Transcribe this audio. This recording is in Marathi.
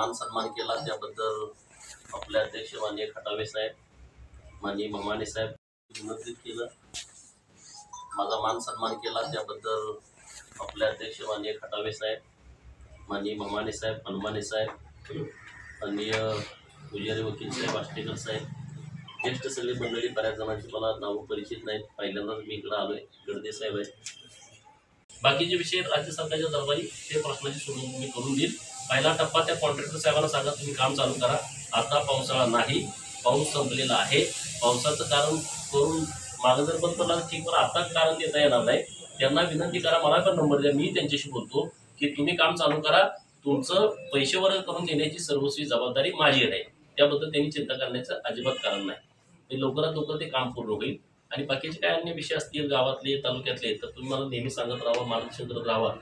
मान सन्मान केला त्याबद्दल आपले अध्यक्ष माननीय खटावे साहेब, माननीय ममाने साहेब निमंत्रित केलं, माझा मान सन्मान केला त्याबद्दल आपले अध्यक्ष माननीय खटावे साहेब, माननीय ममाने साहेब, हनुमाने साहेब, माननीय पुजारी वकील साहेब, आष्टेकर साहेब, ज्येष्ठ सगळी मंडळी, बऱ्याच जणांची मला नावं परिचित नाहीत, पहिल्यांदाच मी इकडं आलोय, गर्दे साहेब आहे. बाकीचे विषय राज्य सरकारच्या दरबारी ते प्रश्नाची सोडवणूक मी करून देईल. पहिला टप्पा त्या कॉन्ट्रॅक्टर साहेबांना सांगा तुम्ही काम चालू करा. आता पावसाळा नाही, पाऊस संपलेला आहे. पावसाचं कारण करून मागं जर बंद पडला ठीक, पण आता कारण देता येणार नाही. त्यांना विनंती करा, मला पण नंबर द्या, मी त्यांच्याशी बोलतो की तुम्ही काम चालू करा. तुमचं पैसेवर करून देण्याची सर्वस्वी जबाबदारी माझी आहे. त्याबद्दल त्यांनी चिंता करण्याचं अजिबात कारण नाही. ते लवकरात लवकर ते काम पूर्ण होईल. आणि बाकीचे काय अन्य विषय असतील गावातले तालुक्यातले तर तुम्ही मला नेहमी सांगत राहा, मार्गदर्शन करत राहा.